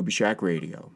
Scuba Shack Radio.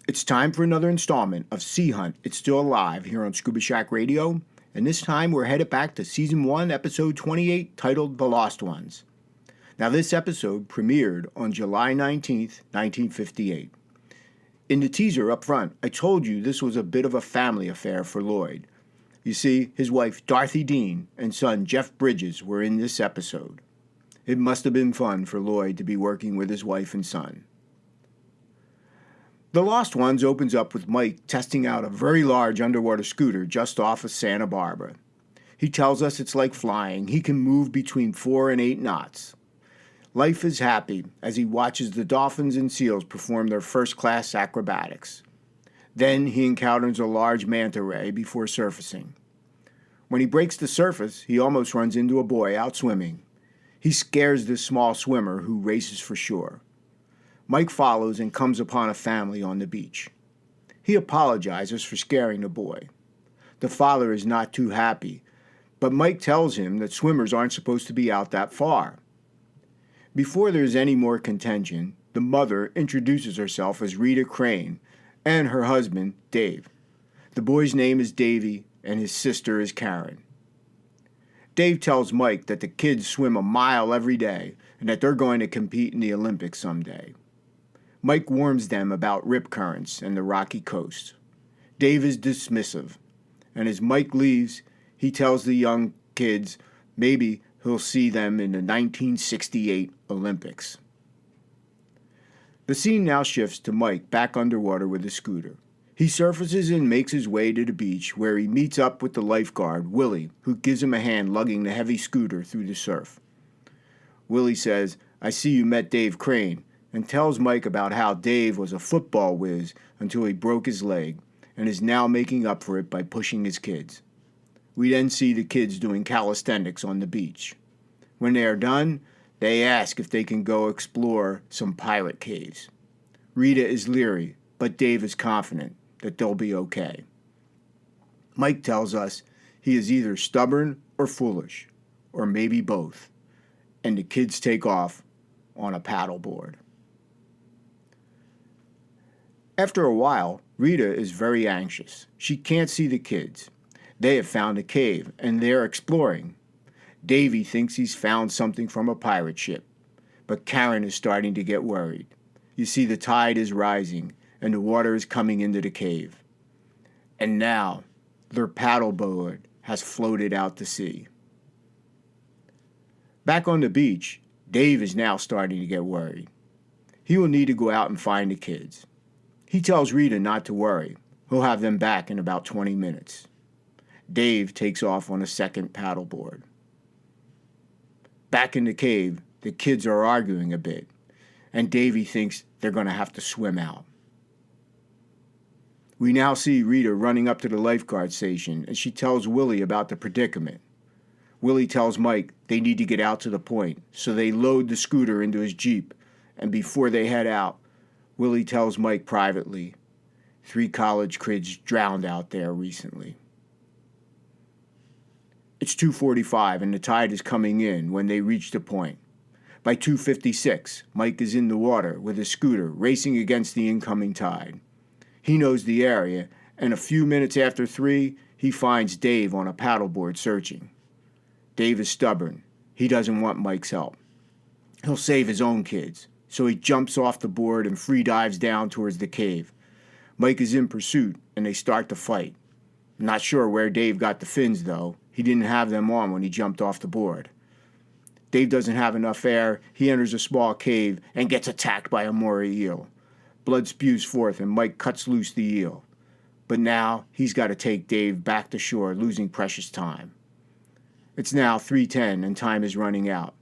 It's time for another installment of Sea Hunt, It's Still Alive here on Scuba Shack Radio, and this time we're headed back to Season 1, Episode 28, titled The Lost Ones. Now this episode premiered on July 19th, 1958. In the teaser up front, I told you this was a bit of a family affair for Lloyd. You see, his wife Dorthy Dean and son Jeff Bridges were in this episode. It must have been fun for Lloyd to be working with his wife and son. The Lost Ones opens up with Mike testing out a very large underwater scooter just off of Santa Barbara. He tells us it's like flying. He can move between 4 and 8 knots. Life is happy as he watches the dolphins and seals perform their first-class acrobatics. Then he encounters a large manta ray before surfacing. When he breaks the surface, he almost runs into a boy out swimming. He scares this small swimmer who races for shore. Mike follows and comes upon a family on the beach. He apologizes for scaring the boy. The father is not too happy, but Mike tells him that swimmers aren't supposed to be out that far. Before there's any more contention, the mother introduces herself as Rita Crane and her husband, Dave. The boy's name is Davie and his sister is Karen. Dave tells Mike that the kids swim a mile every day and that they're going to compete in the Olympics someday. Mike warns them about rip currents and the rocky coast. Dave is dismissive, and as Mike leaves, he tells the young kids maybe he'll see them in the 1968 Olympics. The scene now shifts to Mike back underwater with his scooter. He surfaces and makes his way to the beach where he meets up with the lifeguard, Willie, who gives him a hand lugging the heavy scooter through the surf. Willie says, "I see you met Dave Crane," and tells Mike about how Dave was a football whiz until he broke his leg and is now making up for it by pushing his kids. We then see the kids doing calisthenics on the beach. When they are done, they ask if they can go explore some pirate caves. Rita is leery, but Dave is confident that they'll be okay. Mike tells us he is either stubborn or foolish, or maybe both, and the kids take off on a paddleboard. After a while, Rita is very anxious. She can't see the kids. They have found a cave, and they're exploring. Davie thinks he's found something from a pirate ship, but Karen is starting to get worried. You see, the tide is rising, and the water is coming into the cave. And now, their paddleboard has floated out to sea. Back on the beach, Dave is now starting to get worried. He will need to go out and find the kids. He tells Rita not to worry. He'll have them back in about 20 minutes. Dave takes off on a second paddleboard. Back in the cave, the kids are arguing a bit, and Davie thinks they're going to have to swim out. We now see Rita running up to the lifeguard station, and she tells Willie about the predicament. Willie tells Mike they need to get out to the point, so they load the scooter into his Jeep, and before they head out, Willie tells Mike privately, 3 college kids drowned out there recently. It's 2:45 and the tide is coming in when they reach the point. By 2:56, Mike is in the water with his scooter racing against the incoming tide. He knows the area, and a few minutes after 3, he finds Dave on a paddleboard searching. Dave is stubborn. He doesn't want Mike's help. He'll save his own kids. So he jumps off the board and free dives down towards the cave. Mike is in pursuit, and they start to fight. I'm not sure where Dave got the fins, though. He didn't have them on when he jumped off the board. Dave doesn't have enough air. He enters a small cave and gets attacked by a moray eel. Blood spews forth, and Mike cuts loose the eel. But now he's got to take Dave back to shore, losing precious time. It's now 3:10, and time is running out.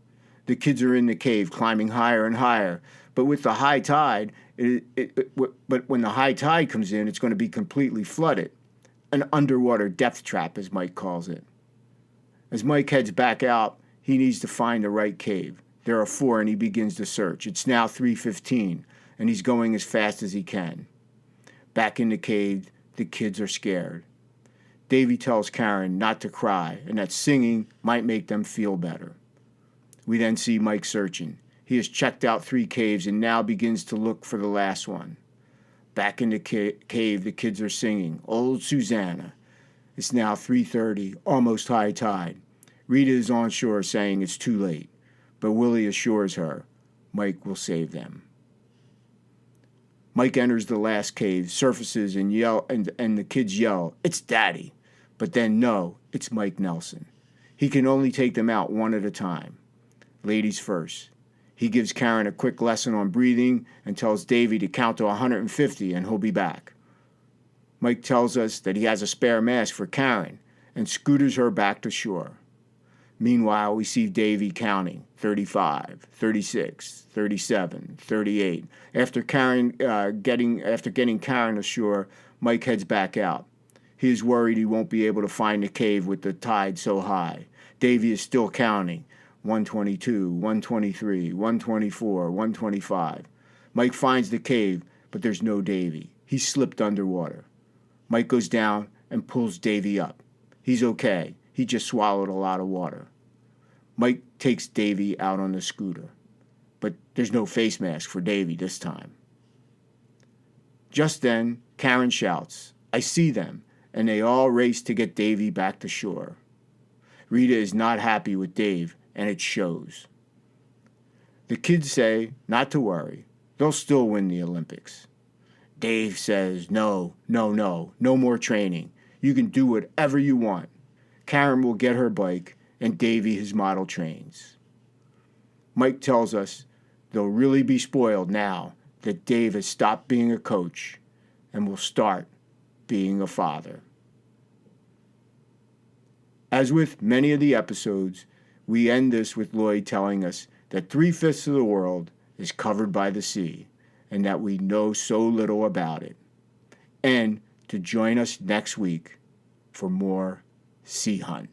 The kids are in the cave, climbing higher and higher. But with the high tide, when the high tide comes in, it's going to be completely flooded. an underwater depth trap, as Mike calls it. As Mike heads back out, he needs to find the right cave. There are 4, and he begins to search. It's now 3:15, and he's going as fast as he can. Back in the cave, the kids are scared. Davie tells Karen not to cry and that singing might make them feel better. We then see Mike searching. He has checked out 3 caves and now begins to look for the last one. Back in the cave, the kids are singing, Old Susanna. It's now 3:30, almost high tide. Rita is on shore saying it's too late, but Willie assures her Mike will save them. Mike enters the last cave, surfaces, and the kids yell, "It's Daddy!" But then no, it's Mike Nelson. He can only take them out one at a time. Ladies first. He gives Karen a quick lesson on breathing and tells Davie to count to 150 and he'll be back. Mike tells us that he has a spare mask for Karen and scooters her back to shore. Meanwhile, we see Davie counting 35, 36, 37, 38. After getting Karen ashore, Mike heads back out. He is worried he won't be able to find the cave with the tide so high. Davie is still counting 122, 123, 124, 125. Mike finds the cave, but there's no Davie. He slipped underwater. Mike goes down and pulls Davie up. He's okay. He just swallowed a lot of water. Mike takes Davie out on the scooter, but there's no face mask for Davie this time. Just then, Karen shouts, "I see them," and they all race to get Davie back to shore. Rita is not happy with Dave, and it shows. The kids say not to worry. They'll still win the Olympics. Dave says, no more training. You can do whatever you want. Karen will get her bike, and Davie his model trains. Mike tells us they'll really be spoiled now that Dave has stopped being a coach and will start being a father. As with many of the episodes, we end this with Lloyd telling us that 3/5 of the world is covered by the sea and that we know so little about it. And to join us next week for more Sea Hunt.